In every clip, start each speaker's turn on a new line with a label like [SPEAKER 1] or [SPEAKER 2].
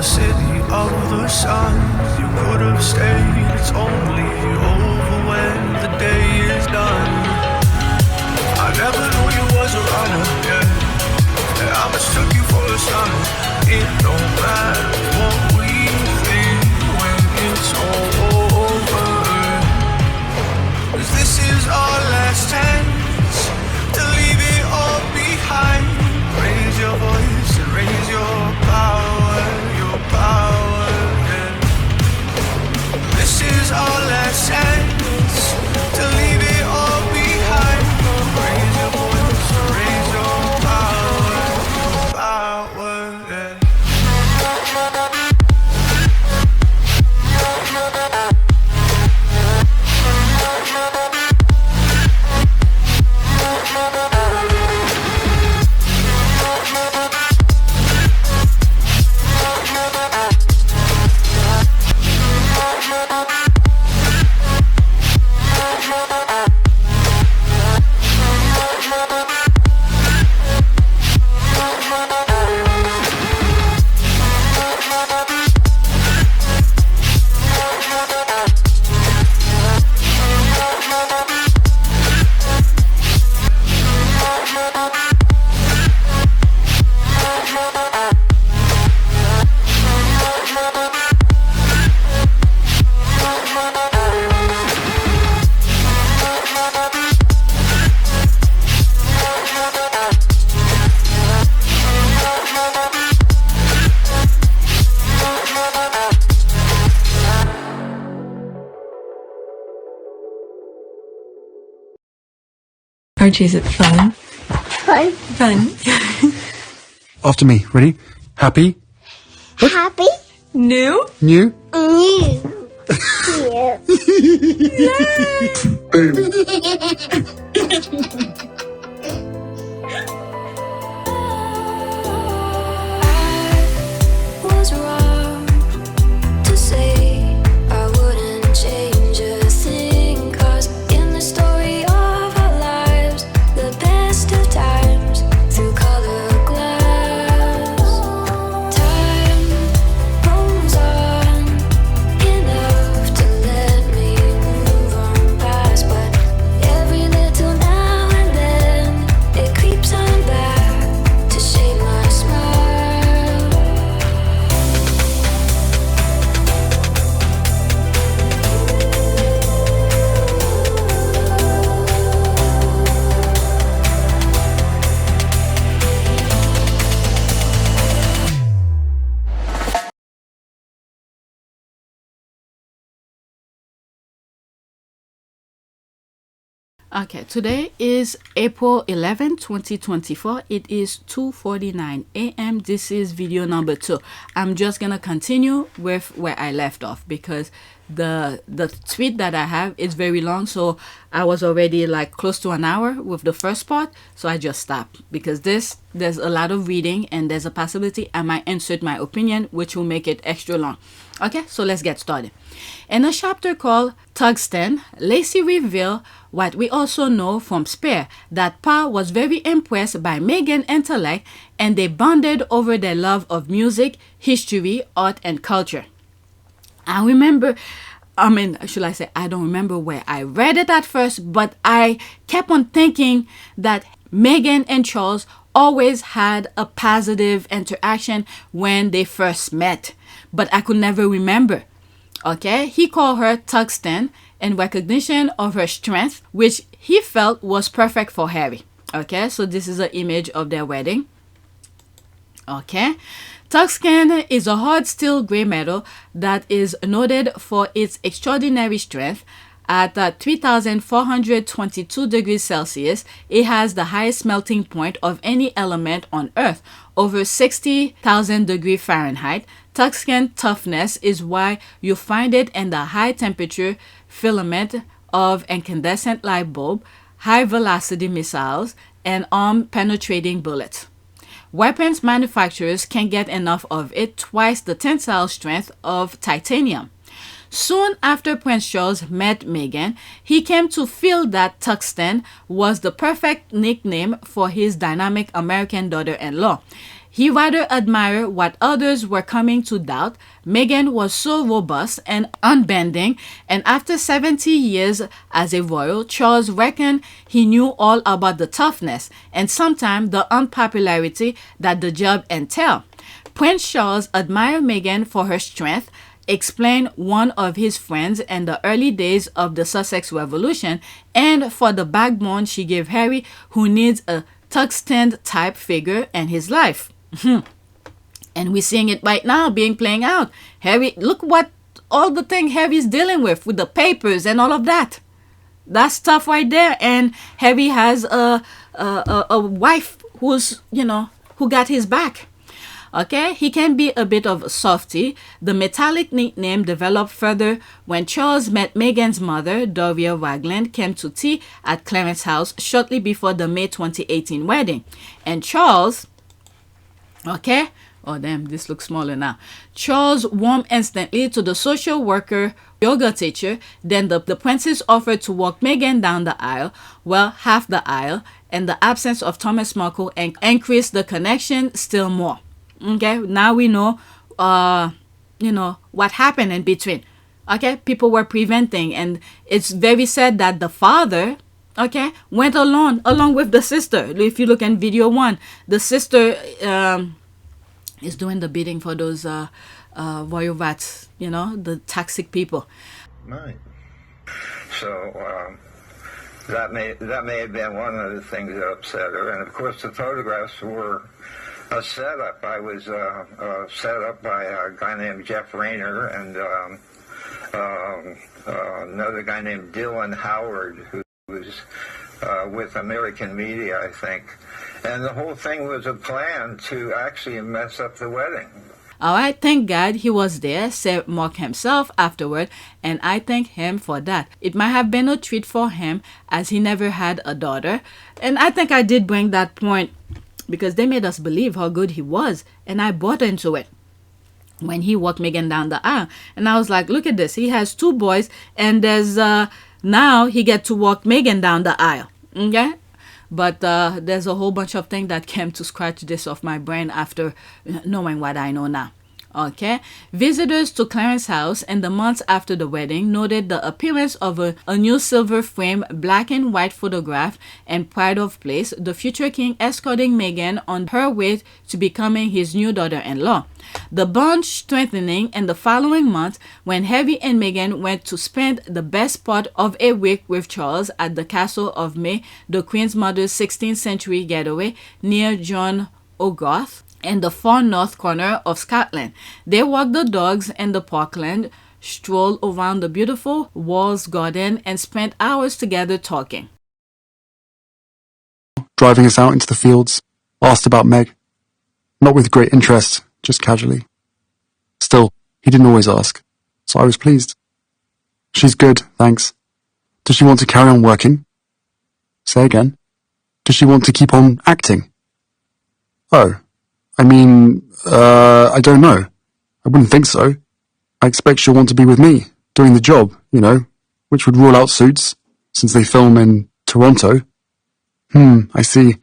[SPEAKER 1] the city of the sun. You could have stayed, it's only over when the day is done. I never knew you was a runner, yeah. I mistook you for a son. It don't matter what we think when it's all over. 'Cause this is our last chance to leave it all behind. Raise your voice and raise your power, yeah. This is our last chance to leave it all behind. Raise your voice and raise your power, yeah.
[SPEAKER 2] Archie, is it fun?
[SPEAKER 3] Fun.
[SPEAKER 2] Fun.
[SPEAKER 4] After me. Ready? Happy?
[SPEAKER 3] Happy.
[SPEAKER 2] New?
[SPEAKER 4] New?
[SPEAKER 3] New.
[SPEAKER 5] Was wrong to say I wouldn't change a thing, 'cause in the story of our lives, the best of times through colored glass, time moves on enough to let me move on past, but every little now and then it creeps on back to shape my smile.
[SPEAKER 6] Okay, today is April 11, 2024. It is 2:49 a.m. This is video number 2. I'm just gonna continue with where I left off because the tweet that I have is very long, so I was already like close to an hour with the first part, so I just stopped because there's a lot of reading and there's a possibility I might insert my opinion, which will make it extra long. Okay, so let's get started. In a chapter called Tungsten, Lacey revealed what we also know from Spare, that Pa was very impressed by Megan's intellect and they bonded over their love of music, history, art, and culture. I don't remember where I read it at first, but I kept on thinking that Megan and Charles always had a positive interaction when they first met, but I could never remember. Okay, he called her Tungsten in recognition of her strength, which he felt was perfect for Harry. Okay, so this is an image of their wedding. Okay, Tungsten is a hard steel gray metal that is noted for its extraordinary strength. At 3,422 degrees Celsius, it has the highest melting point of any element on Earth, over 60,000 degrees Fahrenheit. Tungsten toughness is why you find it in the high temperature filament of incandescent light bulb, high velocity missiles, and arm penetrating bullets. Weapons manufacturers can get enough of it, twice the tensile strength of titanium. Soon after Prince Charles met Meghan, he came to feel that Tungsten was the perfect nickname for his dynamic American daughter-in-law. He rather admired what others were coming to doubt. Meghan was so robust and unbending, and after 70 years as a royal, Charles reckoned he knew all about the toughness and sometimes the unpopularity that the job entailed. Prince Charles admired Meghan for her strength, explained one of his friends in the early days of the Sussex Revolution, and for the backbone she gave Harry, who needs a Tungsten type figure in his life. And we're seeing it right now being playing out. Harry, look what all the thing Harry's dealing with the papers and all of that. That's tough right there. And Harry has a wife who's, who got his back. Okay, he can be a bit of a softy. The metallic nickname developed further when Charles met Meghan's mother, Doria Ragland, came to tea at Clarence House shortly before the May 2018 wedding. And Charles, okay, oh damn, this looks smaller now. Charles warmed instantly to the social worker, yoga teacher. Then the princess offered to walk Meghan down the aisle, well, half the aisle, and the absence of Thomas Markle increased the connection still more. Okay, now we know, what happened in between. Okay, people were preventing, and it's very sad that the father, okay, went along with the sister. If you look in video 1, the sister is doing the bidding for those royal rats, the toxic people.
[SPEAKER 7] Right. So that may have been one of the things that upset her, and of course the photographs were a setup. I was set up by a guy named Jeff Rayner and another guy named Dylan Howard, who was with American Media, I think. And the whole thing was a plan to actually mess up the wedding.
[SPEAKER 6] All right, thank God he was there, said Mark himself afterward, and I thank him for that. It might have been a treat for him as he never had a daughter. And I think I did bring that point because they made us believe how good he was, and I bought into it when he walked Meghan down the aisle. And I was like, look at this. He has 2 boys, and there's now he get to walk Meghan down the aisle. Okay? But there's a whole bunch of things that came to scratch this off my brain after knowing what I know now. Okay, visitors to Clarence House in the months after the wedding noted the appearance of a new silver frame black and white photograph and pride of place, the future king escorting Meghan on her way to becoming his new daughter-in-law. The bond strengthening in the following month when Harry and Meghan went to spend the best part of a week with Charles at the castle of May, the Queen's mother's 16th century getaway near John O'Garth in the far north corner of Scotland. They walked the dogs in the parkland, strolled around the beautiful Walls garden, and spent hours together talking.
[SPEAKER 4] Driving us out into the fields, asked about Meg. Not with great interest, just casually. Still, he didn't always ask, so I was pleased. She's good, thanks. Does she want to carry on working? Say again. Does she want to keep on acting? Oh. I mean, I don't know. I wouldn't think so. I expect she'll want to be with me, doing the job, which would rule out Suits, since they film in Toronto. I see.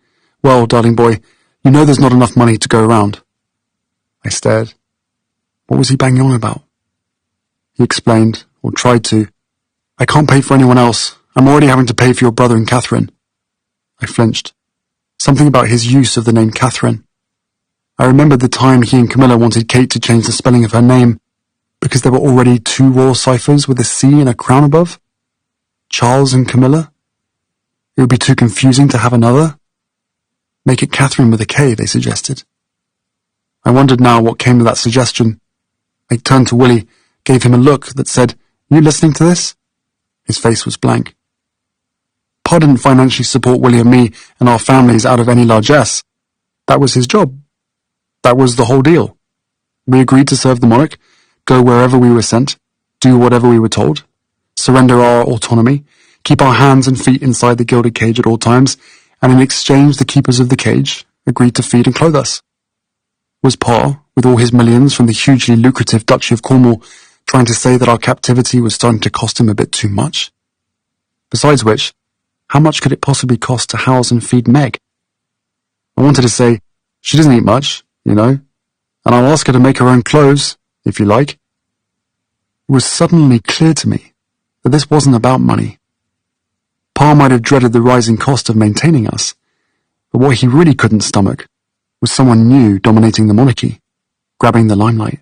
[SPEAKER 4] Well, darling boy, there's not enough money to go around. I stared. What was he banging on about? He explained, or tried to. I can't pay for anyone else. I'm already having to pay for your brother and Catherine. I flinched. Something about his use of the name Catherine. I remembered the time he and Camilla wanted Kate to change the spelling of her name because there were already 2 royal ciphers with a C and a crown above. Charles and Camilla? It would be too confusing to have another. Make it Catherine with a K, they suggested. I wondered now what came of that suggestion. I turned to Willie, gave him a look that said, "You listening to this?" His face was blank. Pa didn't financially support Willie and me and our families out of any largesse. That was his job. That was the whole deal. We agreed to serve the monarch, go wherever we were sent, do whatever we were told, surrender our autonomy, keep our hands and feet inside the gilded cage at all times, and in exchange the keepers of the cage agreed to feed and clothe us. Was Pa, with all his millions from the hugely lucrative Duchy of Cornwall, trying to say that our captivity was starting to cost him a bit too much? Besides which, how much could it possibly cost to house and feed Meg? I wanted to say, she doesn't eat much, you know, and I'll ask her to make her own clothes, if you like. It was suddenly clear to me that this wasn't about money. Pa might have dreaded the rising cost of maintaining us, but what he really couldn't stomach was someone new dominating the monarchy, grabbing the limelight.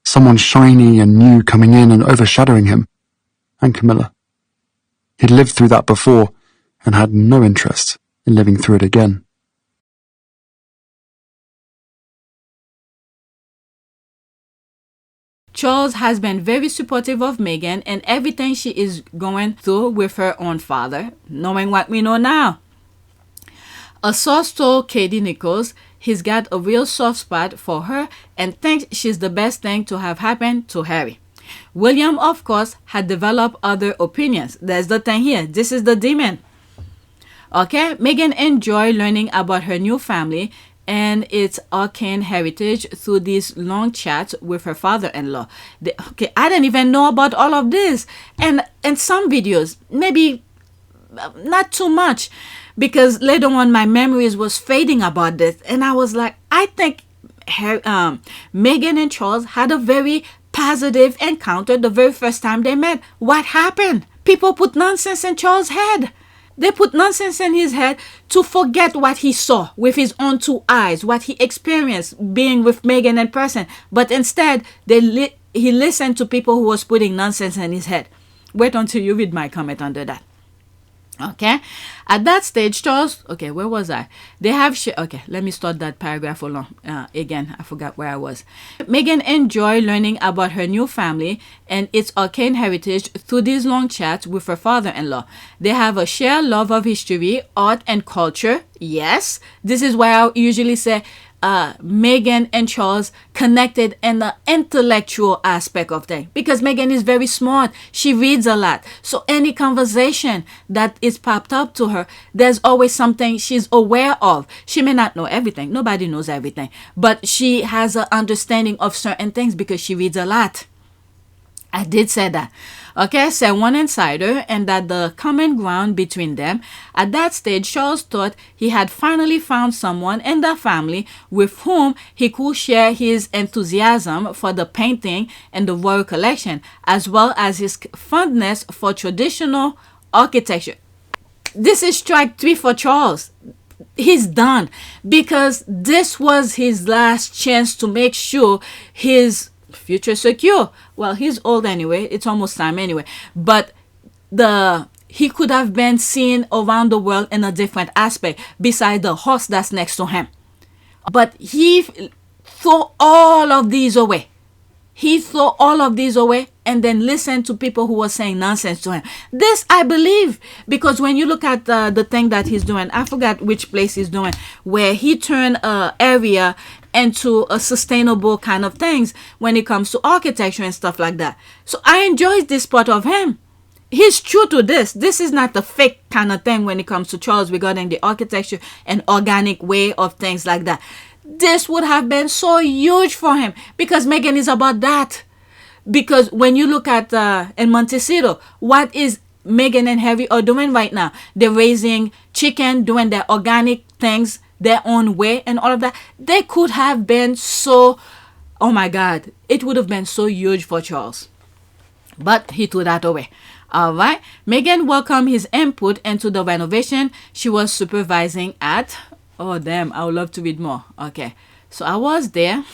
[SPEAKER 4] Someone shiny and new coming in and overshadowing him, and Camilla. He'd lived through that before and had no interest in living through it again.
[SPEAKER 6] Charles has been very supportive of Meghan and everything she is going through with her own father, knowing what we know now. A source told Katie Nichols he's got a real soft spot for her and thinks she's the best thing to have happened to Harry. William, of course, had developed other opinions. There's the thing here. This is the demon. Okay, Meghan enjoyed learning about her new family and its arcane heritage through these long chats with her father-in-law. Okay, I didn't even know about all of this. And some videos, maybe not too much, because later on my memories was fading about this. And I was like, I think Meghan and Charles had a very positive encounter the very first time they met. What happened? People put nonsense in Charles' head. They put nonsense in his head to forget what he saw with his own two eyes, what he experienced being with Meghan in person. But instead, he listened to people who was putting nonsense in his head. Wait until you read my comment under that. Okay, at that stage, Charles, okay, where was I? They have, okay, let me start that paragraph along. Again, I forgot where I was. Meghan enjoyed learning about her new family and its arcane heritage through these long chats with her father-in-law. They have a shared love of history, art, and culture. Yes, this is why I usually say Meghan and Charles connected in the intellectual aspect of things, because Meghan is very smart. She reads a lot. So any conversation that is popped up to her, there's always something she's aware of. She may not know everything. Nobody knows everything. But she has an understanding of certain things because she reads a lot. I did say that. Okay, said one insider, and that the common ground between them. At that stage, Charles thought he had finally found someone in the family with whom he could share his enthusiasm for the painting and the royal collection, as well as his fondness for traditional architecture. This is strike 3 for Charles. He's done, because this was his last chance to make sure his future secure. Well, he's old anyway. It's almost time anyway. But he could have been seen around the world in a different aspect beside the horse that's next to him. But he threw all of these away. He threw all of these away and then listened to people who were saying nonsense to him. This I believe, because when you look at the thing that he's doing, I forgot which place he's doing, where he turned an area into a sustainable kind of things when it comes to architecture and stuff like that. So I enjoy this part of him. He's true to this. This is not the fake kind of thing when it comes to Charles regarding the architecture and organic way of things like that. This would have been so huge for him, because Meghan is about that. Because when you look at in Montecito, what is Meghan and Harry are doing right now? They're raising chicken, doing their organic things their own way and all of that. They could have been so, oh my God, it would have been so huge for Charles. But he threw that away. All right. Meghan welcomed his input into the renovation she was supervising at. Oh, damn. I would love to read more. Okay. So I was there.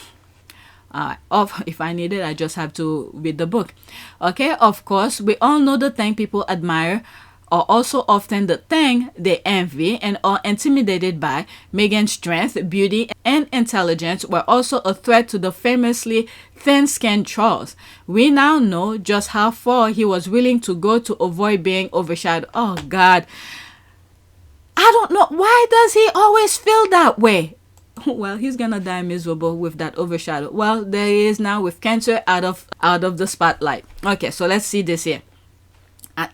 [SPEAKER 6] If I need it, I just have to read the book. Okay. Of course, we all know the thing people admire are also often the thing they envy and are intimidated by. Meghan's strength, beauty, and intelligence were also a threat to the famously thin-skinned Charles. We now know just how far he was willing to go to avoid being overshadowed. Oh, God. I don't know. Why does he always feel that way? Well, he's gonna die miserable with that overshadow. Well, there he is now with cancer out of the spotlight. Okay, so let's see this here.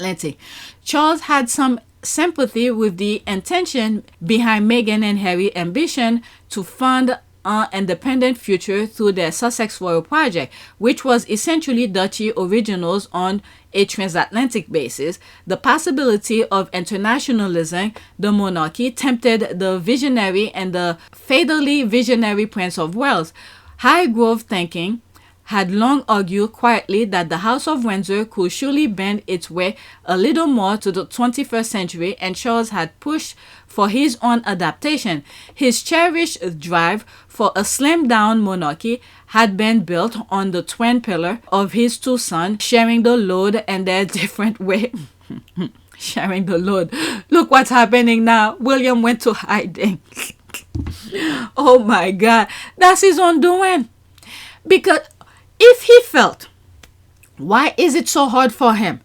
[SPEAKER 6] Let's see. Charles had some sympathy with the intention behind Meghan and Harry's ambition to fund independent future through their Sussex Royal Project, which was essentially duchy originals on a transatlantic basis. The possibility of internationalizing the monarchy tempted the visionary and the fatally visionary Prince of Wales. Highgrove thinking had long argued quietly that the House of Windsor could surely bend its way a little more to the 21st century, and Charles had pushed for his own adaptation. His cherished drive for a slimmed-down monarchy had been built on the twin pillar of his two sons, sharing the load and their different way. Sharing the load. Look what's happening now. William went to hiding. Oh my God. That's his own doing. Because if he felt, why is it so hard for him?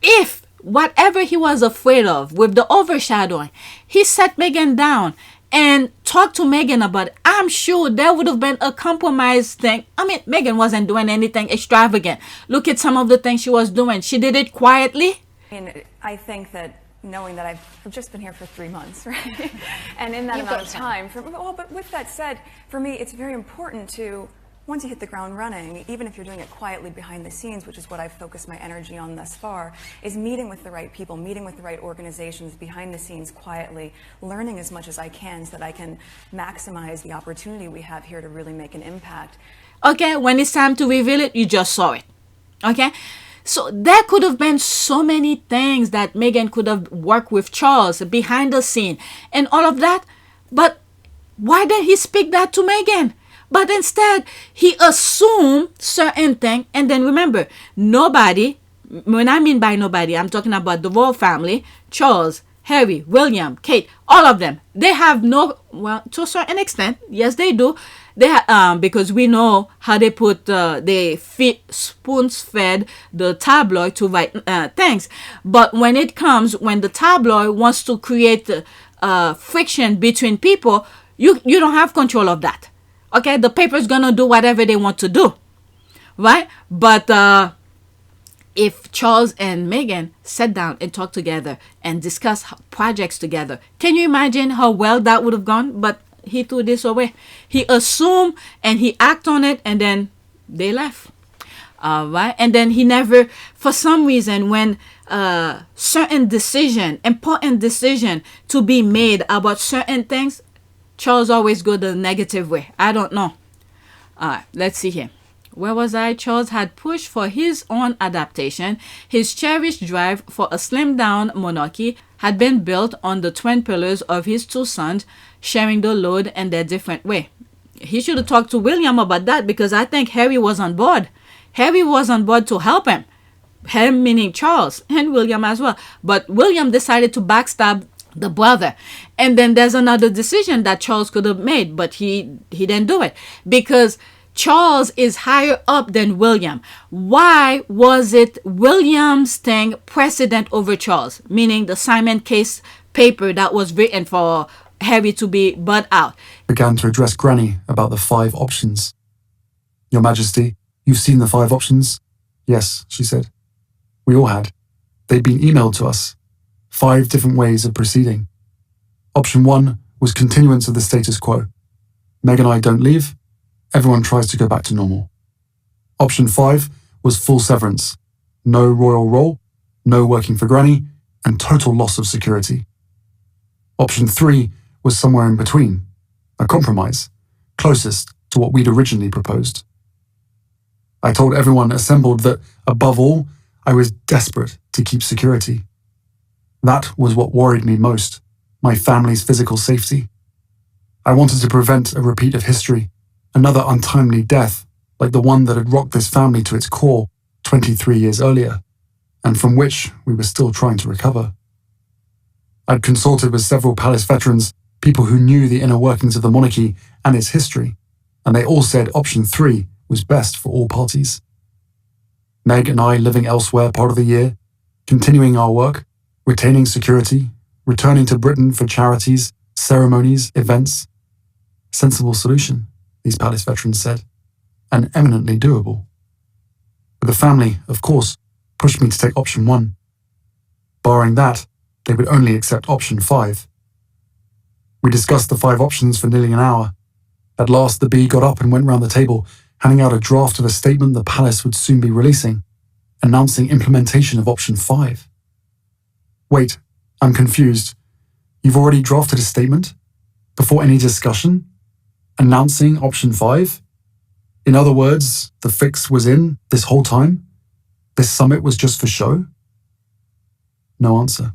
[SPEAKER 6] If whatever he was afraid of with the overshadowing, he sat Meghan down and talked to Meghan about it, I'm sure there would have been a compromise thing. I mean, Meghan wasn't doing anything extravagant. Look at some of the things she was doing. She did it quietly.
[SPEAKER 8] I think that knowing that I've just been here for 3 months, right? And in that amount of time, but with that said, for me, it's very important to, once you hit the ground running, even if you're doing it quietly behind the scenes, which is what I've focused my energy on thus far, is meeting with the right people, meeting with the right organizations behind the scenes quietly, learning as much as I can so that I can maximize the opportunity we have here to really make an impact.
[SPEAKER 6] Okay, when it's time to reveal it, you just saw it. Okay? So there could have been so many things that Meghan could have worked with Charles behind the scene and all of that. But why did he speak that to Meghan? But instead, he assumed certain things. And then remember, nobody, when I mean by nobody, I'm talking about the royal family, Charles, Harry, William, Kate, all of them. They have no, well, to a certain extent, yes, they do. They because we know how they put, they spoons-fed the tabloid to write things. But when it comes, when the tabloid wants to create friction between people, you don't have control of that. Okay, the paper's gonna do whatever they want to do, right? But if Charles and Meghan sat down and talked together and discussed projects together, can you imagine how well that would have gone? But he threw this away. He assumed and he acted on it, and then they left. Right? And then he never, for some reason, when certain decision, important decision to be made about certain things, Charles always go the negative way. I don't know. Let's see here. Where was I? Charles had pushed for his own adaptation. His cherished drive for a slimmed-down monarchy had been built on the twin pillars of his two sons, sharing the load in their different way. He should have talked to William about that, because I think Harry was on board. Harry was on board to help him. Him meaning Charles, and William as well. But William decided to backstab the brother. And then there's another decision that Charles could have made, but he didn't do it because Charles is higher up than William. Why was it William's thing precedent over Charles? Meaning the Simon Case paper that was written for Harry to be butt out.
[SPEAKER 4] Began to address Granny about the 5 options. Your Majesty, you've seen the 5 options? Yes, she said. We all had. They'd been emailed to us. 5 different ways of proceeding. Option 1 was continuance of the status quo. Meg and I don't leave. Everyone tries to go back to normal. Option 5 was full severance. No royal role, no working for Granny, and total loss of security. Option 3 was somewhere in between. A compromise, closest to what we'd originally proposed. I told everyone assembled that, above all, I was desperate to keep security. That was what worried me most, my family's physical safety. I wanted to prevent a repeat of history, another untimely death like the one that had rocked this family to its core 23 years earlier, and from which we were still trying to recover. I'd consulted with several palace veterans, people who knew the inner workings of the monarchy and its history, and they all said option 3 was best for all parties. Meg and I living elsewhere part of the year, continuing our work, retaining security, returning to Britain for charities, ceremonies, events. Sensible solution, these palace veterans said, and eminently doable. But the family, of course, pushed me to take option 1. Barring that, they would only accept option 5. We discussed the 5 options for nearly an hour, At last, the bee got up and went round the table, handing out a draft of a statement the palace would soon be releasing, announcing implementation of option 5. Wait, I'm confused. You've already drafted a statement? Before any discussion? Announcing option 5? In other words, the fix was in this whole time? This summit was just for show? No answer.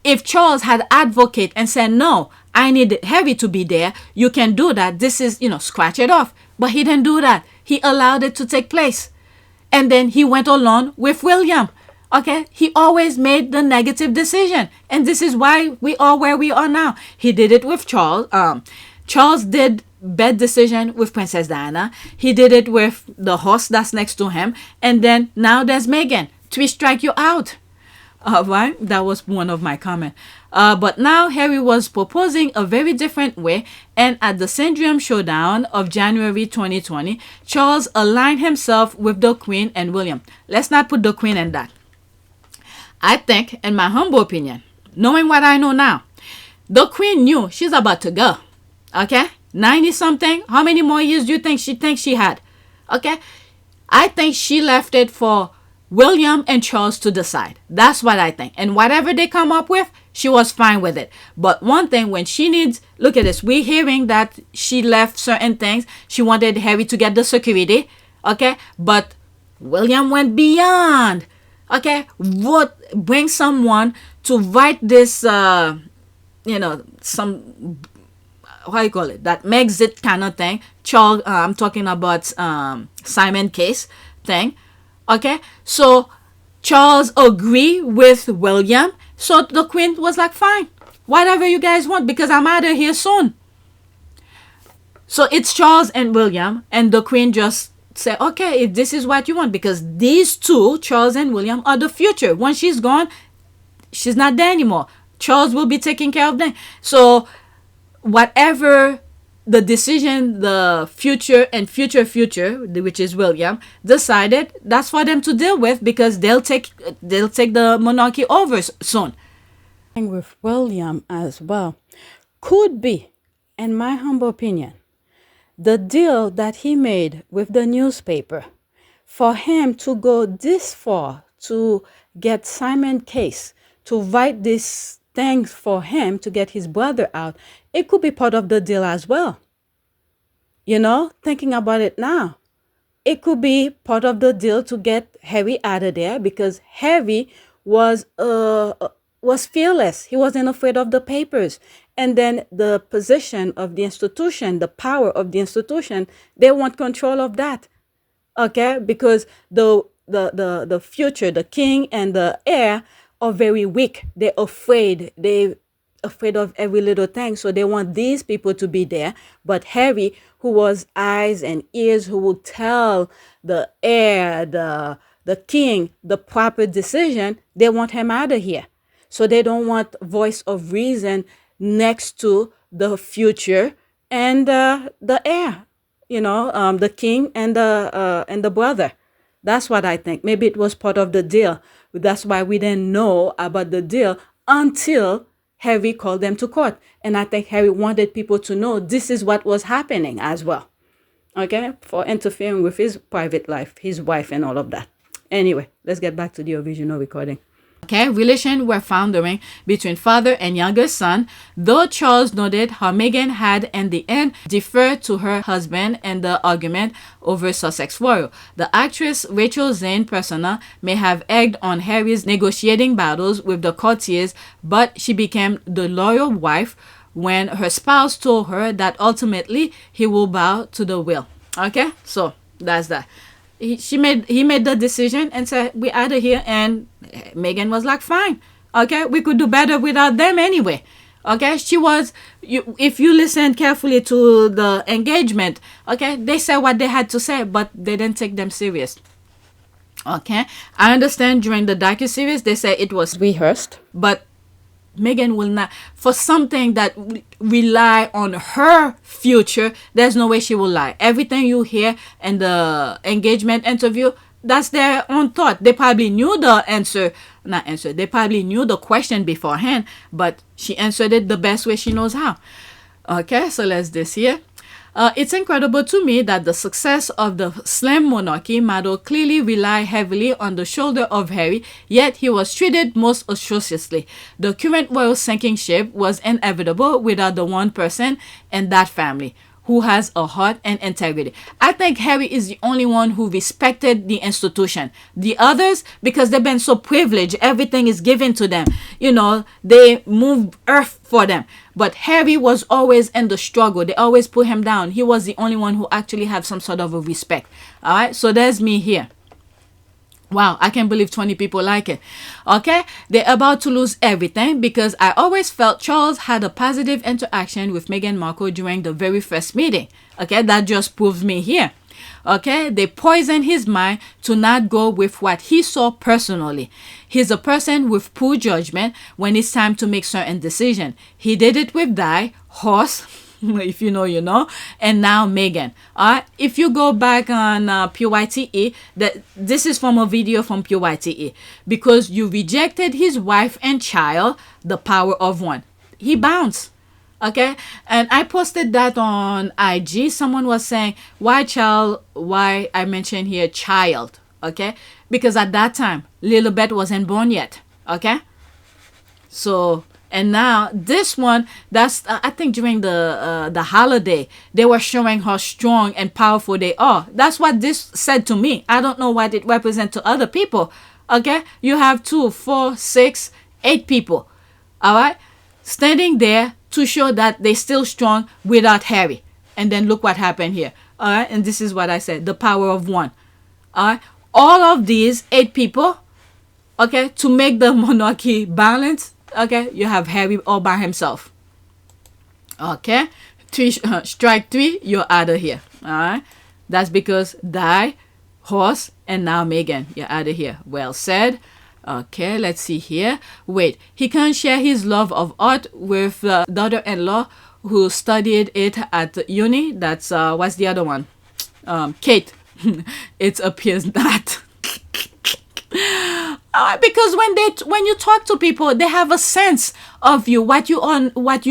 [SPEAKER 6] If Charles had advocated and said, no, I need Harry to be there, you can do that. This is, scratch it off. But he didn't do that. He allowed it to take place. And then he went along with William. Okay? He always made the negative decision. And this is why we are where we are now. He did it with Charles. Charles did bad decision with Princess Diana. He did it with the horse that's next to him. And then now there's Meghan. 3 strike you out. Right? That was one of my comments. But now Harry was proposing a very different way. And at the Sandringham showdown of January 2020, Charles aligned himself with the Queen and William. Let's not put the Queen in that. I think, in my humble opinion, knowing what I know now, the Queen knew she's about to go. Okay? 90-something. How many more years do you think she thinks she had? Okay? I think she left it for William and Charles to decide. That's what I think. And whatever they come up with, she was fine with it. But one thing, when she needs, look at this, we're hearing that she left certain things. She wanted Harry to get the security. Okay? But William went beyond. Okay? Bring someone to write this, some, how you call it? That Megxit kind of thing. Charles, I'm talking about Simon case thing. Okay, so Charles agreed with William. So the Queen was like, fine, whatever you guys want, because I'm out of here soon. So it's Charles and William, and the Queen just said, okay, if this is what you want, because these two, Charles and William, are the future. Once she's gone, she's not there anymore. Charles will be taking care of them. So whatever the decision, the future, which is William, decided, that's for them to deal with, because they'll take the monarchy over soon.
[SPEAKER 9] With William as well could be, in my humble opinion, the deal that he made with the newspaper, for him to go this far to get Simon case, to write these things for him to get his brother out. It could be part of the deal as well. Thinking about it now, it could be part of the deal to get Harry out of there, because Harry was fearless. He wasn't afraid of the papers. And then the position of the institution, the power of the institution, they want control of that. Okay? Because the future, the king and the heir are very weak. They're afraid. They're afraid of every little thing. So they want these people to be there. But Harry, who was eyes and ears, who will tell the heir, the king, the proper decision, they want him out of here. So they don't want voice of reason next to the future and the heir, the king and the brother. That's what I think. Maybe it was part of the deal. That's why we didn't know about the deal until Harry called them to court. And I think Harry wanted people to know this is what was happening as well. Okay? For interfering with his private life, his wife and all of that. Anyway, let's get back to the original recording.
[SPEAKER 6] Okay, relations were foundering between father and younger son, though Charles noted how Meghan had, in the end, deferred to her husband in the argument over Sussex royal. The actress Rachel Zane persona may have egged on Harry's negotiating battles with the courtiers, but she became the loyal wife when her spouse told her that ultimately he will bow to the will. Okay, so that's that. He made the decision and said, we're out of here, and Meghan was like, fine, okay, we could do better without them anyway. Okay, she was, if you listen carefully to the engagement, okay, they said what they had to say, but they didn't take them serious. Okay, I understand during the docuseries they said it was rehearsed, but Meghan will not, for something that rely on her future, there's no way she will lie. Everything you hear in the engagement interview, that's their own thought. They probably knew they probably knew the question beforehand, but she answered it the best way she knows how. Okay, so let's this here. It's incredible to me that the success of the slim monarchy model clearly relied heavily on the shoulder of Harry, yet he was treated most atrociously. The current royal sinking ship was inevitable without the one person in that family who has a heart and integrity. I think Harry is the only one who respected the institution. The others, because they've been so privileged, everything is given to them. You know, they move earth for them. But Harry was always in the struggle. They always put him down. He was the only one who actually had some sort of a respect. All right, so there's me here. Wow, I can't believe 20 people like it. Okay, they're about to lose everything because I always felt Charles had a positive interaction with Meghan Markle during the very first meeting. Okay, that just proves me here. Okay, they poisoned his mind to not go with what he saw personally. He's a person with poor judgment when it's time to make certain decisions. He did it with Di, Horse, if you know, you know, and now Meghan. If you go back on PYTE, this is from a video from PYTE. Because you rejected his wife and child, the power of one. He bounced. Okay, and I posted that on IG. Someone was saying, why child? Why I mentioned here child? Okay, because at that time Lilibet wasn't born yet. Okay, so and now this one, that's I think during the holiday they were showing how strong and powerful they are. That's what this said to me. I don't know what it represents to other people. Okay, you have 2, 4, 6, 8 people. All right, standing there to show that they're still strong without Harry. And then look what happened here. All right, and this is what I said, the power of one. All right, all of these 8 people, okay, to make the monarchy balanced, okay, you have Harry all by himself. Okay, strike 3, you're out of here. All right, that's because Di, Horse, and now Meghan, you're out of here. Well said. Okay, let's see here. Wait, he can't share his love of art with daughter-in-law who studied it at uni. That's what's the other one? Kate. It appears not. Because when you talk to people, they have a sense of you, what you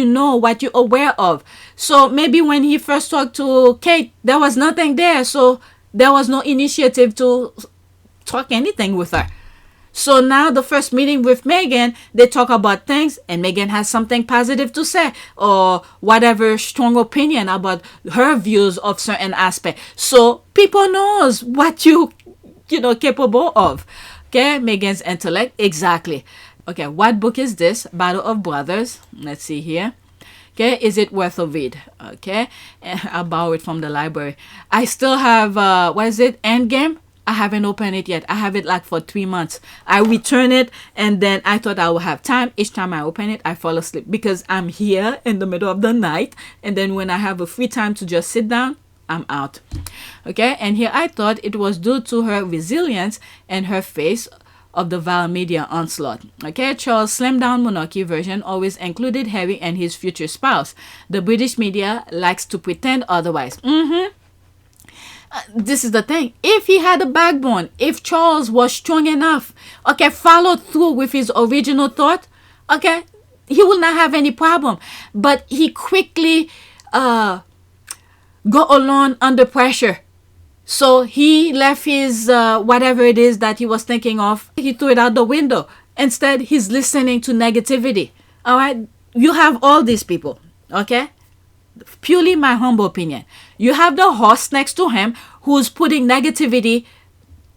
[SPEAKER 6] know, what you're aware of. So maybe when he first talked to Kate, there was nothing there, so there was no initiative to talk anything with her. So now the first meeting with Meghan, they talk about things and Meghan has something positive to say or whatever strong opinion about her views of certain aspect. So people knows what you capable of. Okay, Meghan's intellect, exactly. Okay, what book is this? Battle of Brothers. Let's see here. Okay, is it worth a read? Okay, I'll borrow it from the library. I still have, what is it? Endgame? I haven't opened it yet. I have it like for 3 months. I return it and then I thought I would have time. Each time I open it, I fall asleep because I'm here in the middle of the night. And then when I have a free time to just sit down, I'm out. Okay, and here I thought it was due to her resilience and her face of the vile media onslaught. Okay, Charles' slimmed down monarchy version always included Harry and his future spouse. The British media likes to pretend otherwise. This is the thing. If he had a backbone, if Charles was strong enough, okay, followed through with his original thought, okay, he will not have any problem. But he quickly go along under pressure. So he left his whatever it is that he was thinking of, he threw it out the window. Instead, he's listening to negativity. All right, you have all these people, okay? Purely my humble opinion. You have the horse next to him who's putting negativity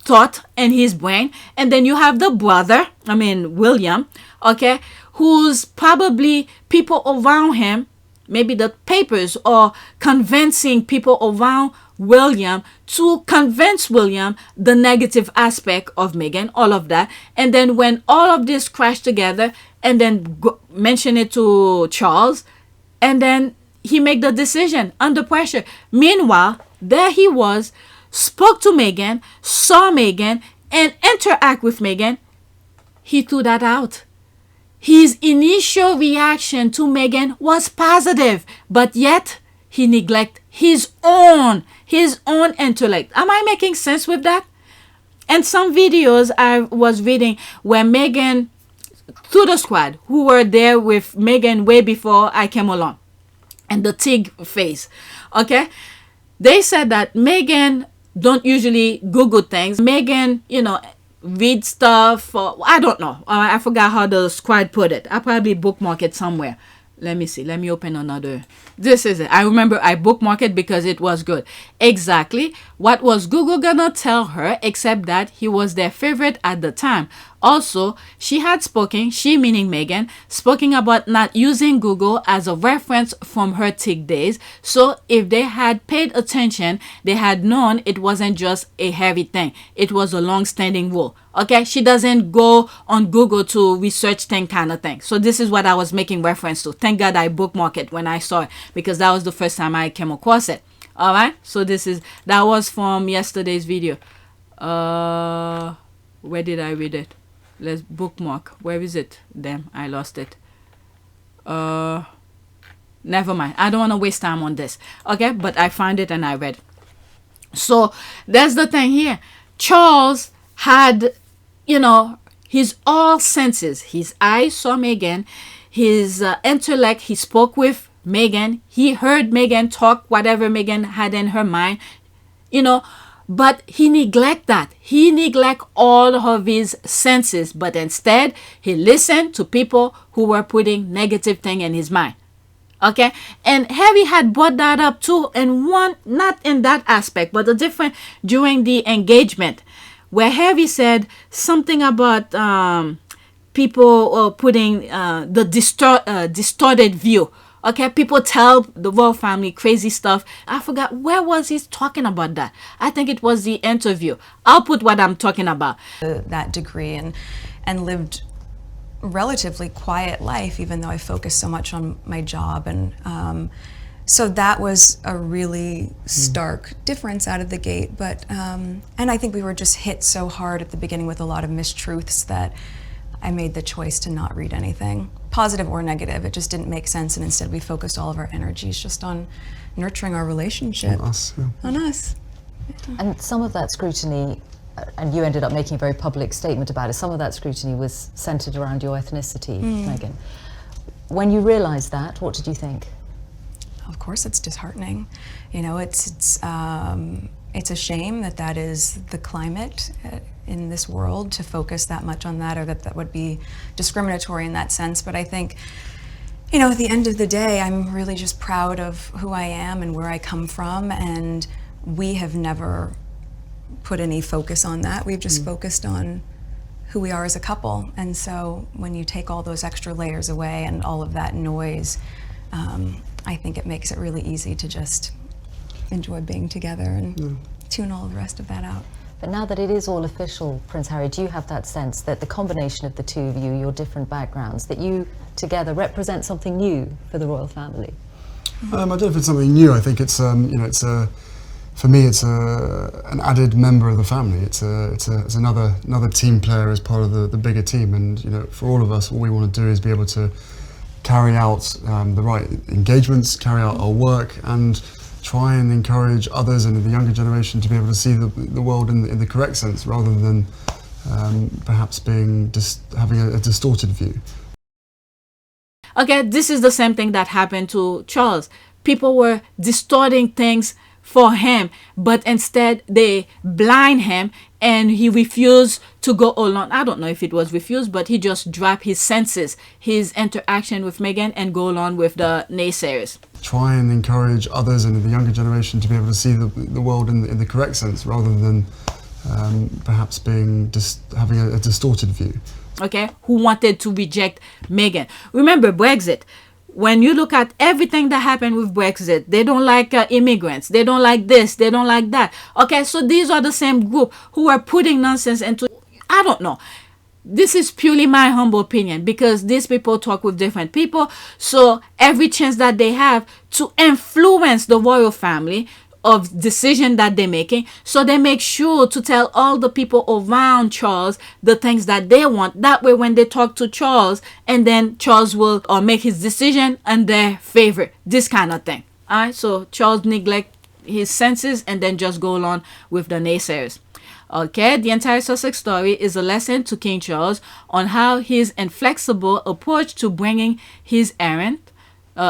[SPEAKER 6] thought in his brain, and then you have the brother, William, okay, who's probably people around him, maybe the papers, or convincing people around William to convince William the negative aspect of Meghan, all of that. And then when all of this crashed together and then mention it to Charles, and then he made the decision under pressure. Meanwhile, there he was, spoke to Meghan, saw Meghan, and interact with Meghan. He threw that out. His initial reaction to Meghan was positive, but yet he neglected his own intellect. Am I making sense with that? And some videos I was reading where Meghan, through the squad, who were there with Meghan way before I came along, and the Tig face. Okay, they said that Meghan don't usually Google things. Meghan, read stuff. Or, I don't know. I forgot how the squad put it. I probably bookmark it somewhere. Let me see. Let me open another. This is it. I remember I bookmarked it because it was good. Exactly. What was Google gonna tell her except that he was their favorite at the time? Also, she had spoken, she meaning Meghan, spoken about not using Google as a reference from her Tig days. So if they had paid attention, they had known it wasn't just a heavy thing. It was a long-standing rule. Okay, she doesn't go on Google to research thing kind of thing. So this is what I was making reference to. Thank God I bookmarked it when I saw it because that was the first time I came across it. All right, so that was from yesterday's video. Where did I read it? Let's bookmark. Where is it? Damn, I lost it. Never mind. I don't want to waste time on this. Okay, but I found it and I read. So that's the thing here. Charles had, his all senses. His eyes saw Meghan. His intellect, he spoke with Meghan. He heard Meghan talk, whatever Meghan had in her mind, but he neglect that. He neglect all of his senses, but instead he listened to people who were putting negative thing in his mind. Okay, and Harry had brought that up too, and one not in that aspect, but a different during the engagement, where Harry said something about people putting the distorted view. Okay, people tell the royal family crazy stuff. I forgot where was he talking about that. I think it was the interview. I'll put what I'm talking about.
[SPEAKER 8] That degree and lived relatively quiet life, even though I focused so much on my job, and so that was a really stark difference out of the gate. But and I think we were just hit so hard at the beginning with a lot of mistruths that I made the choice to not read anything, positive or negative. It just didn't make sense, and instead we focused all of our energies just on nurturing our relationship.
[SPEAKER 4] On us, yeah.
[SPEAKER 8] On us.
[SPEAKER 10] And some of that scrutiny, and you ended up making a very public statement about it, some of that scrutiny was centered around your ethnicity, Meghan. When you realized that, what did you think?
[SPEAKER 8] Of course it's disheartening. It's a shame that is the climate in this world, to focus that much on that, or that would be discriminatory in that sense. But I think, at the end of the day, I'm really just proud of who I am and where I come from, and we have never put any focus on that. We've just focused on who we are as a couple. And so when you take all those extra layers away and all of that noise, I think it makes it really easy to just enjoy being together and tune all the rest of that out.
[SPEAKER 10] But now that it is all official, Prince Harry, do you have that sense that the combination of the two of you, your different backgrounds, that you together represent something new for the royal family?
[SPEAKER 4] I don't know if it's something new. I think it's for me it's an added member of the family. It's another team player as part of the bigger team. And for all of us, all we want to do is be able to carry out the right engagements, carry out our work, and try and encourage others and the younger generation to be able to see the world in the correct sense, rather than perhaps having a distorted view.
[SPEAKER 6] Okay, this is the same thing that happened to Charles. People were distorting things for him, but instead they blind him, and he refused to go along. I don't know if it was refused, but he just dropped his senses, his interaction with Meghan, and go along with the naysayers.
[SPEAKER 4] Try and encourage others and the younger generation to be able to see the world in the correct sense, rather than perhaps having a distorted view.
[SPEAKER 6] Okay, who wanted to reject Meghan. Remember Brexit. When you look at everything that happened with Brexit, they don't like immigrants. They don't like this. They don't like that. Okay, so these are the same group who are putting nonsense into, I don't know. This is purely my humble opinion, because these people talk with different people. So every chance that they have to influence the royal family of decision that they're making, so they make sure to tell all the people around Charles the things that they want. That way when they talk to Charles, and then Charles will make his decision in their favor, this kind of thing. All right, so Charles neglect his senses and then just go along with the naysayers. Okay, the entire Sussex story is a lesson to King Charles on how his inflexible approach to bringing his errand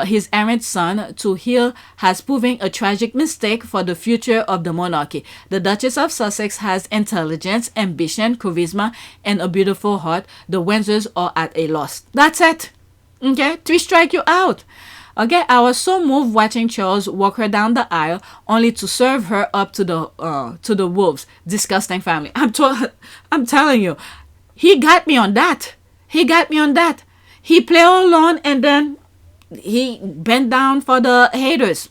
[SPEAKER 6] his errant son to heel has proven a tragic mistake for the future of the monarchy. The Duchess of Sussex has intelligence, ambition, charisma, and a beautiful heart. The Windsors are at a loss. That's it. Okay, 3 strike you out. Okay, I was so moved watching Charles walk her down the aisle, only to serve her up to the wolves. Disgusting family. I'm telling you, he got me on that. He got me on that. He played along, and then he bent down for the haters,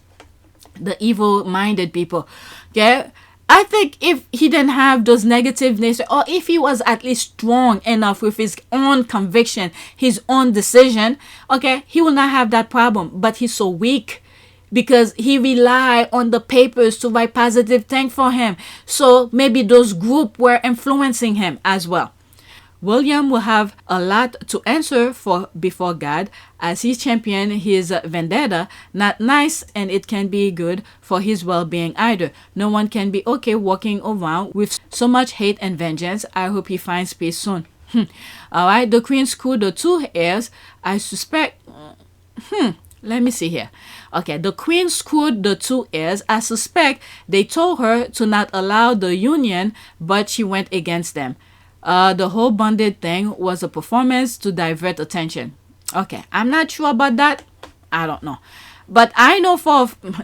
[SPEAKER 6] the evil-minded people. Okay, I think if he didn't have those negative nature, or if he was at least strong enough with his own conviction, his own decision, okay, he will not have that problem. But he's so weak because he rely on the papers to write positive things for him. So maybe those groups were influencing him as well. William will have a lot to answer for before God as he championed his vendetta. Not nice, and it can be good for his well-being either. No one can be okay walking around with so much hate and vengeance. I hope he finds peace soon. Alright, the Queen screwed the 2 heirs. I suspect... let me see here. Okay, the Queen screwed the 2 heirs. I suspect they told her to not allow the union, but she went against them. The whole bonded thing was a performance to divert attention. Okay, I'm not sure about that. I don't know. But I know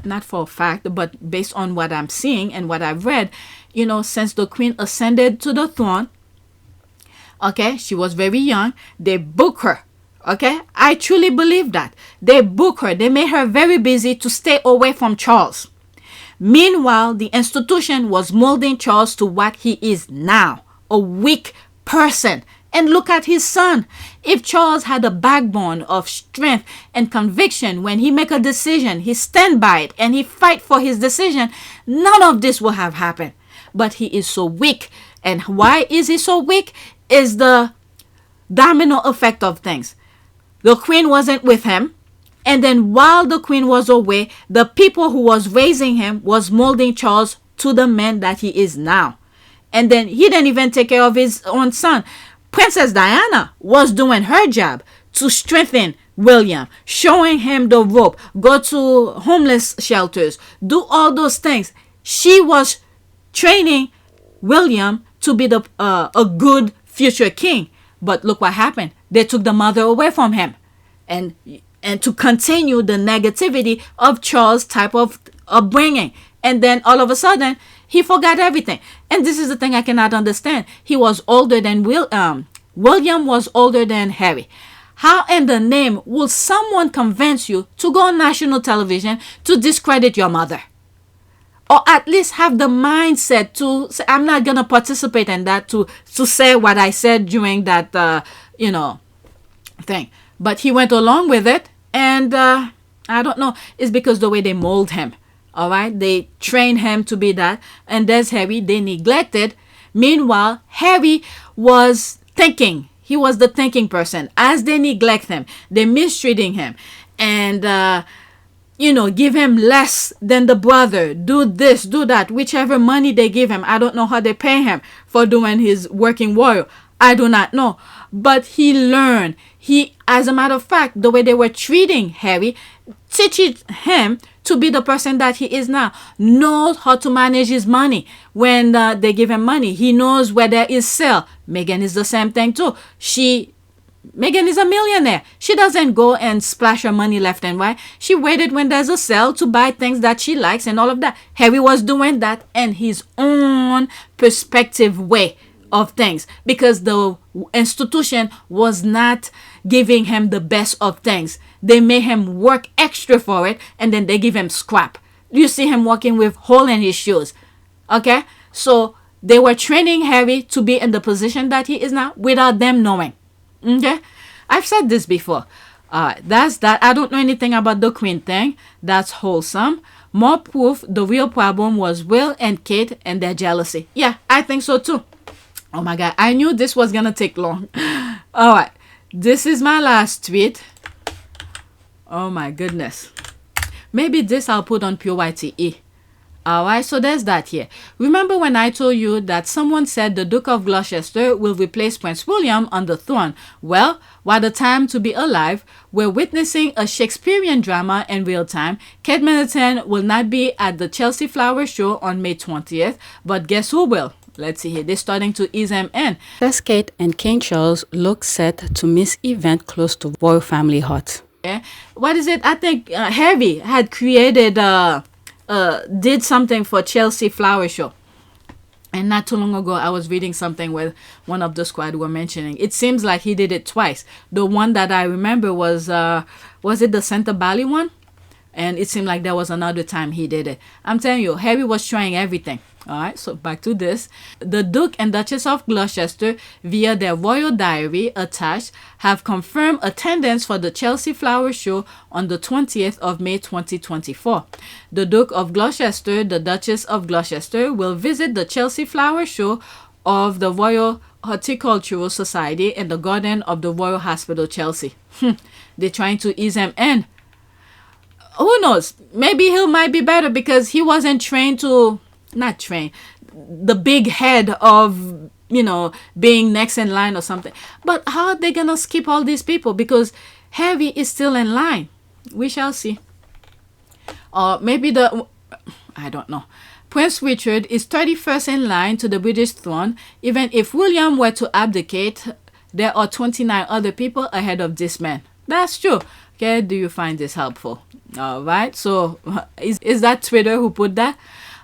[SPEAKER 6] not for a fact, but based on what I'm seeing and what I've read, you know, since the Queen ascended to the throne, okay, she was very young, they booked her. Okay, I truly believe that. They booked her. They made her very busy to stay away from Charles. Meanwhile, the institution was molding Charles to what he is now. A weak person. And look at his son. If Charles had a backbone of strength and conviction, when he make a decision, he stand by it and he fight for his decision, none of this will have happened. But he is so weak. And why is he so weak? Is the domino effect of things. The Queen wasn't with him. And then while the Queen was away, the people who was raising him was molding Charles to the man that he is now. And then he didn't even take care of his own son. Princess Diana was doing her job to strengthen William, showing him the rope, go to homeless shelters, do all those things. She was training William to be a good future king. But look what happened. They took the mother away from him. And to continue the negativity of Charles' type of upbringing. And then all of a sudden, he forgot everything. And this is the thing I cannot understand. He was older than William was older than Harry. How in the name will someone convince you to go on national television to discredit your mother? Or at least have the mindset to say, I'm not going to participate in that, to say what I said during that, thing. But he went along with it. And I don't know. It's because the way they mold him. All right, they trained him to be that. And there's Harry, they neglected. Meanwhile, Harry was thinking. He was the thinking person. As they neglect him, they're mistreating him. And, give him less than the brother. Do this, do that. Whichever money they give him. I don't know how they pay him for doing his working warrior. I do not know. But he learned. As a matter of fact, the way they were treating Harry, teaching him to be the person that he is now, knows how to manage his money. When they give him money, he knows where there is sale. Meghan is the same thing too. Meghan is a millionaire. She doesn't go and splash her money left and right. She waited when there's a sale to buy things that she likes and all of that. Harry was doing that in his own perspective way of things, because the institution was not giving him the best of things. They made him work extra for it, and then they give him scrap. You see him walking with hole in his shoes. Okay? So they were training Harry to be in the position that he is now without them knowing. Okay? I've said this before. That's that. I don't know anything about the Queen thing. That's wholesome. More proof the real problem was Will and Kate and their jealousy. Yeah, I think so too. Oh my God, I knew this was gonna take long. All right, this is my last tweet. Oh my goodness. Maybe this I'll put on PYTE. Alright, so there's that here. Remember when I told you that someone said the Duke of Gloucester will replace Prince William on the throne? Well, while the time to be alive, we're witnessing a Shakespearean drama in real time. Kate Middleton will not be at the Chelsea Flower Show on May 20th, but guess who will? Let's see here. They're starting to ease him in. Princess Kate and King Charles look set to miss event close to royal family hut. Yeah. What is it? I think Harry had created... did something for Chelsea Flower Show. And not too long ago, I was reading something where one of the squad were mentioning. It seems like he did it twice. The one that I remember was it the Center Bally one? And it seemed like there was another time he did it. I'm telling you, Harry was trying everything. All right, so back to this. The Duke and Duchess of Gloucester, via their royal diary attached, have confirmed attendance for the Chelsea Flower Show on the 20th of May 2024. The Duke of Gloucester, the Duchess of Gloucester will visit the Chelsea Flower Show of the Royal Horticultural Society in the garden of the Royal Hospital, Chelsea. They're trying to ease him in. Who knows? Maybe he might be better because he wasn't trained to... Not trained, the big head of, you know, being next in line or something. But how are they gonna skip all these people? Because Harry is still in line. We shall see. Or maybe I don't know. Prince Richard is 31st in line to the British throne. Even if William were to abdicate, there are 29 other people ahead of this man. That's true. Okay, do you find this helpful? All right, so is that Twitter who put that?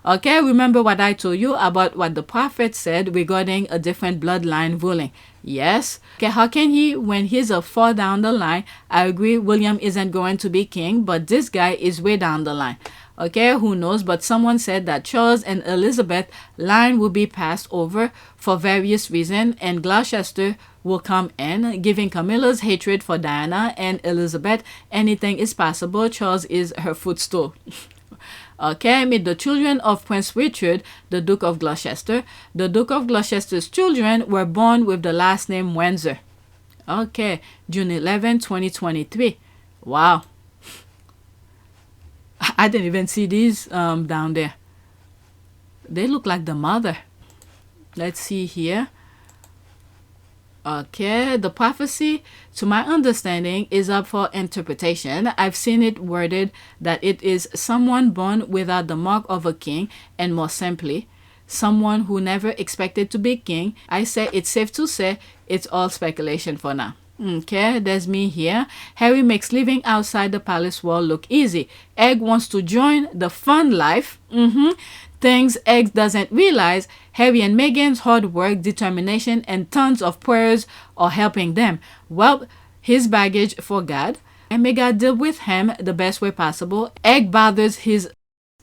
[SPEAKER 6] Okay, remember what I told you about what the prophet said regarding a different bloodline ruling? Yes. Okay, how can he, when he's a far down the line? I agree, William isn't going to be king, but this guy is way down the line. Okay, who knows? But someone said that Charles and Elizabeth line will be passed over for various reasons, and Gloucester will come in, giving Camilla's hatred for Diana and Elizabeth. Anything is possible. Charles is her footstool. Okay, meet the children of Prince Richard, the Duke of Gloucester. The Duke of Gloucester's children were born with the last name Windsor. Okay, June 11, 2023. Wow. I didn't even see these down there. They look like the mother. Let's see here. Okay, the prophecy, to my understanding, is up for interpretation. I've seen it worded that it is someone born without the mark of a king, and more simply, someone who never expected to be king. I say it's safe to say it's all speculation for now. Okay, there's me here. Harry makes living outside the palace wall look easy. Egg wants to join the fun life. Things Egg doesn't realize, Harry and Meghan's hard work, determination, and tons of prayers are helping them. Well, his baggage for God, and Meghan deal with him the best way possible. Egg bothers his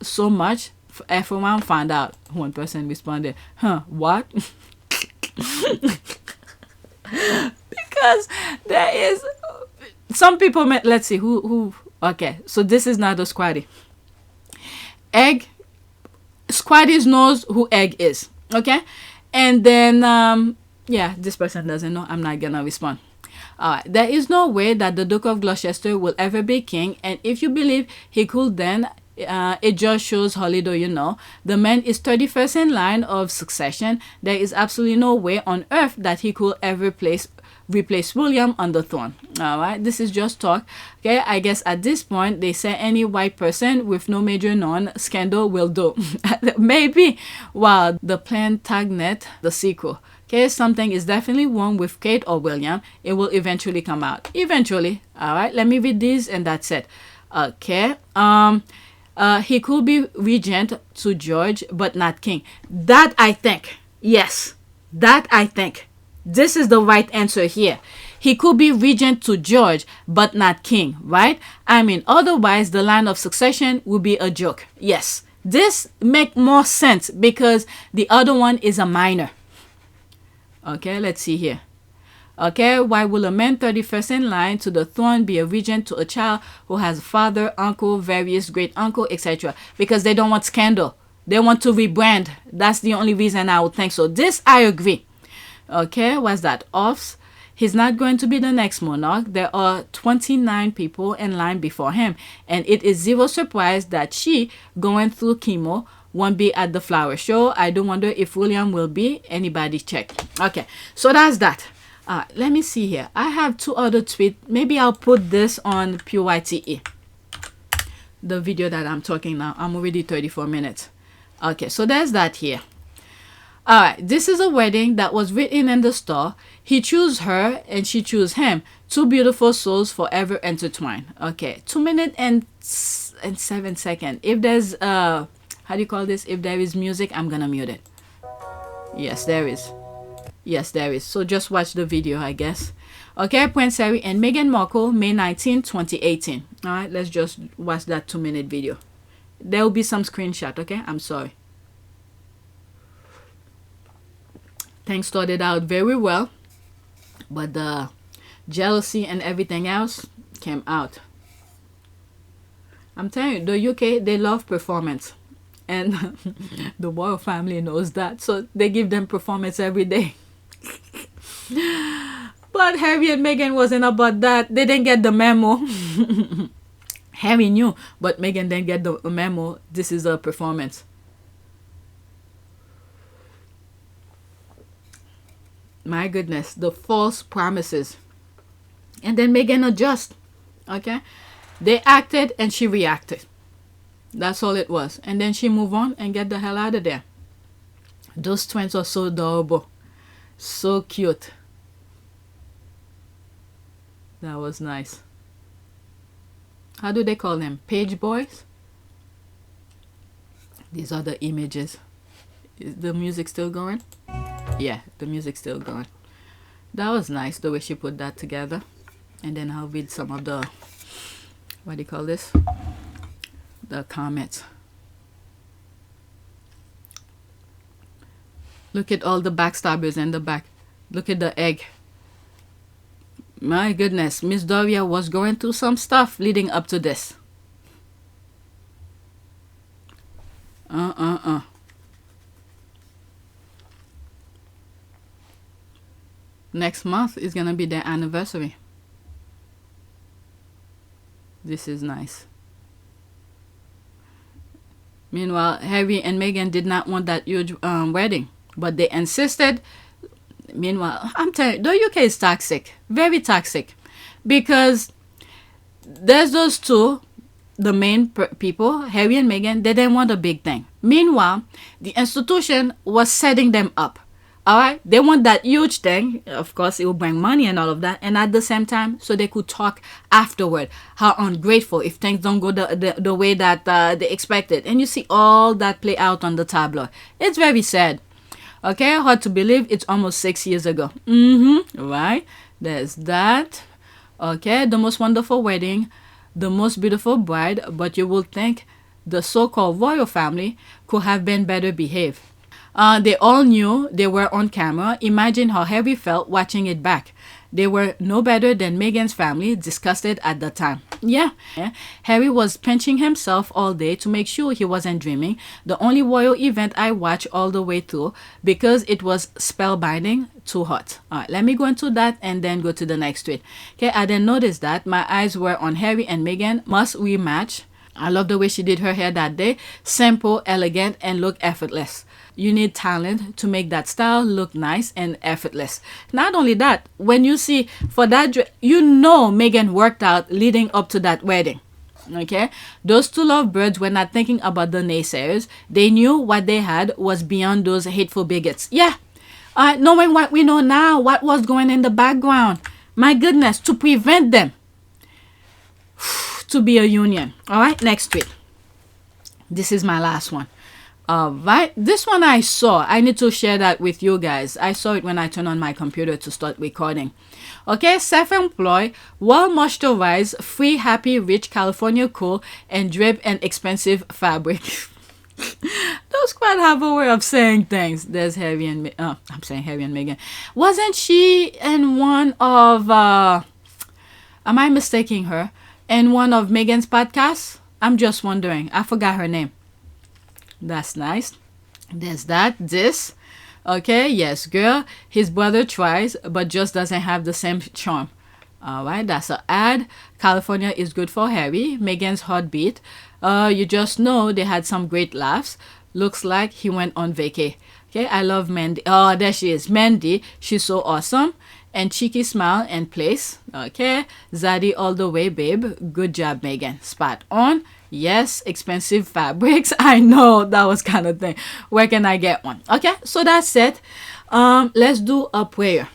[SPEAKER 6] so much. Everyone found out. One person responded, huh, what? Because there is some people, let's see, who, okay, so this is not a squatty. Egg, Squatties knows who Egg is, okay? And then, yeah, this person doesn't know. I'm not gonna respond. Alright, there is no way that the Duke of Gloucester will ever be king, and if you believe he could, then it just shows how little you know. The man is 31st in line of succession. There is absolutely no way on earth that he could ever replace William on the throne. All right, this is just talk. Okay, I guess at this point they say any white person with no major known scandal will do. Maybe. Wow, the Plantagenet, the sequel. Okay, something is definitely wrong with Kate or William. It will eventually come out. Eventually. All right, let me read these and that's it. Okay. He could be regent to George, but not king. That I think. Yes, that I think. This is the right answer here. He could be regent to George, but not king, right? I mean, otherwise the line of succession would be a joke. Yes, this make more sense because the other one is a minor. Okay, let's see here. Okay, why will a man 31st in line to the throne be a regent to a child who has a father, uncle, various great uncle, etc.? Because they don't want scandal. They want to rebrand. That's the only reason I would think so. This I agree. Okay, what's that? Offs. He's not going to be the next monarch. There are 29 people in line before him. And it is zero surprise that she, going through chemo, won't be at the flower show. I do wonder if William will be. Anybody check? Okay, so that's that. Let me see here. I have 2 other tweets. Maybe I'll put this on PYTE. The video that I'm talking now. I'm already 34 minutes. Okay, so there's that here. All right, this is a wedding that was written in the star. He chose her and she chose him. 2 beautiful souls forever intertwined. Okay, 2 minutes and 7 seconds. If there's how do you call this? If there is music, I'm gonna mute it. Yes, there is. Yes, there is. So just watch the video, I guess. Okay, Prince Harry and Meghan Markle, May 19, 2018. All right, let's just watch that 2-minute video. There will be some screenshot. Okay, I'm sorry. Things started out very well, but the jealousy and everything else came out. I'm telling you, the UK, they love performance, and the royal family knows that, so they give them performance every day. But Harry and Meghan wasn't about that. They didn't get the memo. Harry knew, but Meghan didn't get the memo. This is a performance. My goodness, the false promises. And then Meghan adjust. Okay, they acted and she reacted. That's all it was. And then she moved on and get the hell out of there. Those twins are so adorable, so cute. That was nice. How do they call them? Page boys? These are the images. Is the music still going? Yeah, the music's still going. That was nice, the way she put that together. And then I'll read some of the, what do you call this? The comments. Look at all the backstabbers in the back. Look at the egg. My goodness, Miss Doria was going through some stuff leading up to this. Next month is gonna be their anniversary. This is nice. Meanwhile, Harry and Meghan did not want that huge wedding, but they insisted. Meanwhile, I'm telling you, the UK is toxic, very toxic, because there's those two, the main people, Harry and Meghan. They didn't want a big thing. Meanwhile, the institution was setting them up. All right, they want that huge thing. Of course, it will bring money and all of that, and at the same time, so they could talk afterward. How ungrateful if things don't go the way that they expected. And you see all that play out on the tableau. It's very sad. Okay, hard to believe it's almost 6 years ago. Right, there's that. Okay, the most wonderful wedding, the most beautiful bride, but you will think the so-called royal family could have been better behaved. They all knew they were on camera. Imagine how Harry felt watching it back. They were no better than Meghan's family, disgusted at the time. Yeah, Harry was pinching himself all day to make sure he wasn't dreaming. The only royal event I watched all the way through because it was spellbinding, too hot. All right, let me go into that and then go to the next tweet. Okay, I didn't notice that. My eyes were on Harry and Meghan. Must rematch. I love the way she did her hair that day. Simple, elegant, and look effortless. You need talent to make that style look nice and effortless. Not only that, when you see for that, you know Meghan worked out leading up to that wedding. Okay, those two lovebirds were not thinking about the naysayers. They knew what they had was beyond those hateful bigots. Yeah, knowing what we know now, what was going in the background. My goodness, to prevent them to be a union. All right, next tweet. This is my last one. Right, this one I saw. I need to share that with you guys. I saw it when I turned on my computer to start recording. Okay, self-employed, well moisturized, free, happy, rich, California cool, and drip and expensive fabric. Those quite have a way of saying things. There's Harry and I'm saying Harry and Meghan. Wasn't she in one of am I mistaking her? In one of Meghan's podcasts? I'm just wondering. I forgot her name. That's nice. There's that. This. Okay, yes, girl. His brother tries, but just doesn't have the same charm. All right, that's an ad. California is good for Harry. Meghan's heartbeat. You just know they had some great laughs. looks like he went on vacay. Okay, I love Mandy. Oh, there she is. Mandy, she's so awesome. And cheeky smile and place. Okay, Zadie all the way, babe. Good job, Megan. Spot on. Yes, expensive fabrics. I know, that was kind of thing. Where can I get one? Okay, so that's it. Let's do a prayer.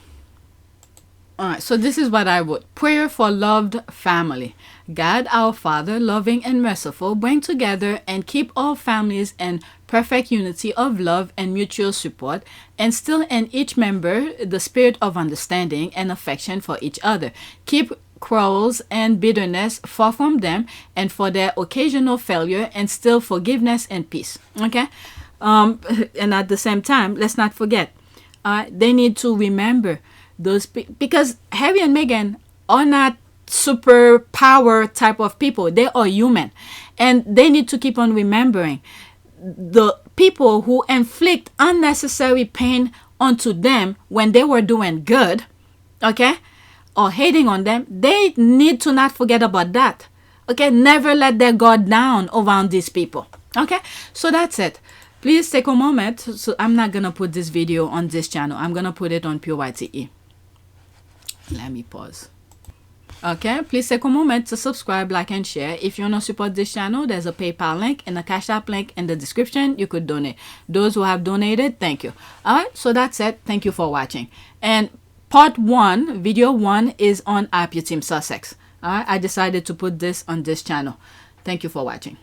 [SPEAKER 6] Alright, so this is what I wrote. Prayer for loved family. God, our Father, loving and merciful, bring together and keep all families in perfect unity of love and mutual support, and still in each member the spirit of understanding and affection for each other. Keep quarrels and bitterness far from them, and for their occasional failure, and still forgiveness and peace. Okay? And at the same time, let's not forget, they need to remember those because Harry and Meghan are not super power type of people. They are human, and they need to keep on remembering the people who inflict unnecessary pain onto them when they were doing good, okay, or hating on them. They need to not forget about that. Okay, never let their guard down around these people. Okay, so that's it. Please take a moment. So I'm not gonna put this video on this channel. I'm gonna put it on PYTE. Let me pause. Okay, please take a moment to subscribe, like, and share. If you want to support this channel, there's a PayPal link and a Cash App link in the description. You could donate. Those who have donated, thank you. All right, so that's it. Thank you for watching. And part 1, video 1 is on Team Sussex. All right, I decided to put this on this channel. Thank you for watching.